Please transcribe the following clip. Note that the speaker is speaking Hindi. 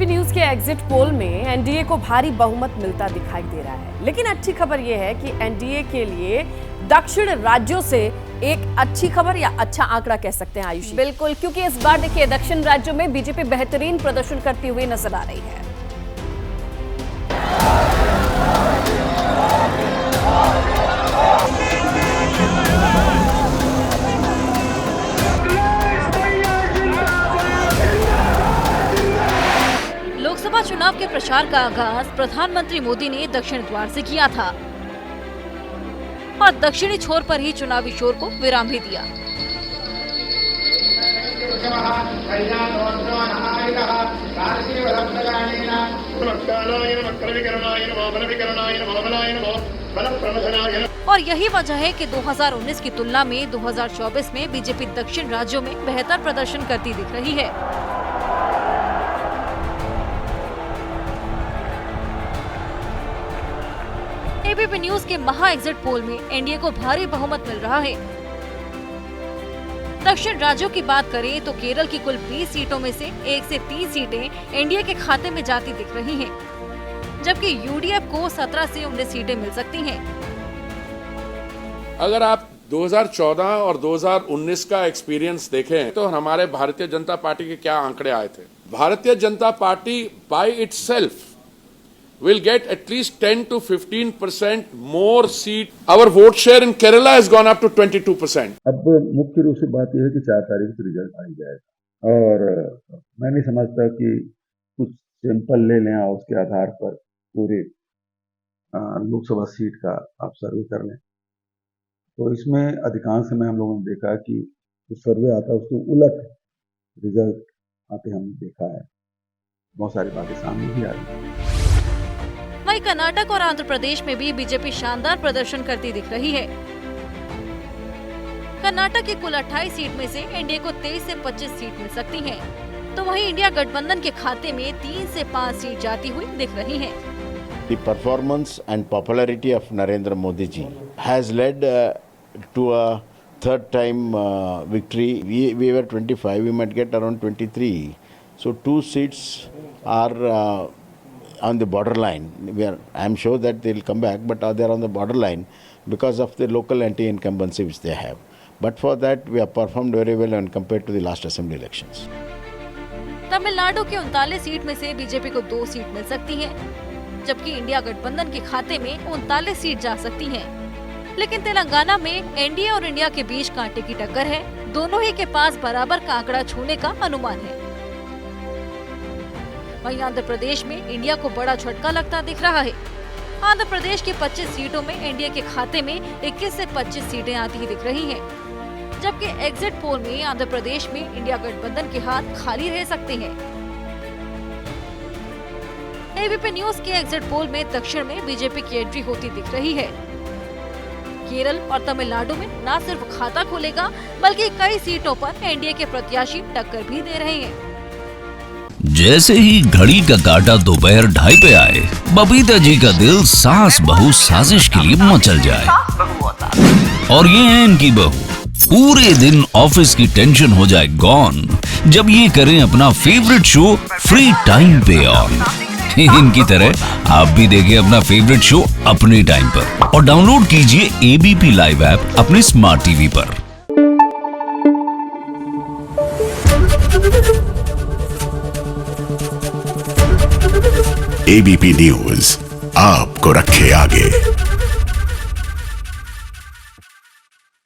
एबीपी न्यूज के एग्जिट पोल में एनडीए को भारी बहुमत मिलता दिखाई दे रहा है, लेकिन अच्छी खबर यह है कि एनडीए के लिए दक्षिण राज्यों से एक अच्छी खबर या अच्छा आंकड़ा कह सकते हैं आयुषी। बिल्कुल, क्योंकि इस बार देखिए दक्षिण राज्यों में बीजेपी बेहतरीन प्रदर्शन करती हुई नजर आ रही है। लोकसभा चुनाव के प्रचार का आगाज प्रधानमंत्री मोदी ने दक्षिण द्वार से किया था और दक्षिणी छोर पर ही चुनावी शोर को विराम भी दिया। और यही वजह है कि 2019 की तुलना में 2024 में बीजेपी दक्षिण राज्यों में बेहतर प्रदर्शन करती दिख रही है। एबीपी न्यूज के महा एग्जिट पोल में एनडीए को भारी बहुमत मिल रहा है। दक्षिण राज्यों की बात करें तो केरल की कुल 20 सीटों में से 1 से 3 सीटें एनडीए के खाते में जाती दिख रही हैं, जबकि यूडीएफ को 17 से 19 सीटें मिल सकती हैं। अगर आप 2014 और 2019 का एक्सपीरियंस देखें तो हमारे भारतीय जनता पार्टी के क्या आंकड़े आए थे। Bharatiya Janata party by itself will get at least 10 to 15% more seat. Our vote share in Kerala has gone up to 22%. अब मुख्य रूप से बात यह है कि 4 तारीख को रिजल्ट आ ही जाएगा और मैं नहीं समझता कि कुछ सैंपल ले लें और उसके आधार पर पूरे लोकसभा सीट का आप सर्वे कर लें। तो इसमें अधिकांश समय हम लोगों ने देखा कि जो सर्वे आता है उसके उलट रिजल्ट आते हमने देखा है। बहुत सारी बातें सामने भी आ रही हैं। वहीं कर्नाटक और आंध्र प्रदेश में भी बीजेपी शानदार प्रदर्शन करती दिख रही है। कर्नाटक की कुल 28 सीट में से एनडीए को 23 से 25 सीट मिल सकती हैं, तो वहीं इंडिया गठबंधन के खाते में 3 से 5 सीट जाती हुई दिख रही हैं। The performance and popularity of Narendra Modi ji has led to a third time victory. We were 25, we might get around 23. So 2 seats are on the borderline. I'm sure that they'll come back, but they're on the borderline because of the local anti-incumbency which they have. But for that, we have performed very well when compared to the last assembly elections. Tamil Nadu की 39 सीट में से बीजेपी को 2 सीट मिल सकती हैं, जबकि इंडिया गठबंधन के खाते में 39 सीट जा सकती हैं। लेकिन तेलंगाना में एनडीए और इंडिया के बीच कांटे की टक्कर है। दोनों ही के पास बराबर का आंकड़ा छूने का अनुमान है। वहीं आंध्र प्रदेश में इंडिया को बड़ा झटका लगता दिख रहा है। आंध्र प्रदेश की 25 सीटों में एनडीए के खाते में 21 से 25 सीटें आती ही दिख रही हैं, जबकि एग्जिट पोल में आंध्र प्रदेश में इंडिया गठबंधन के हाथ खाली रह सकते हैं। एबीपी न्यूज के एग्जिट पोल में दक्षिण में बीजेपी की एंट्री होती दिख रही है। केरल और तमिलनाडु में न सिर्फ खाता खुलेगा, बल्कि कई सीटों पर एनडीए के प्रत्याशी टक्कर भी दे रहे हैं। जैसे ही घड़ी का काटा दोपहर 2:30 पे आए, बबीता जी का दिल सास बहू साजिश के लिए मचल जाए। और ये है इनकी बहू, पूरे दिन ऑफिस की टेंशन हो जाए गॉन जब ये करें अपना फेवरेट शो फ्री टाइम पे ऑन। इनकी तरह आप भी देखें अपना फेवरेट शो अपने टाइम पर और डाउनलोड कीजिए एबीपी लाइव ऐप अपने स्मार्ट टीवी पर। एबीपी न्यूज आपको रखे आगे।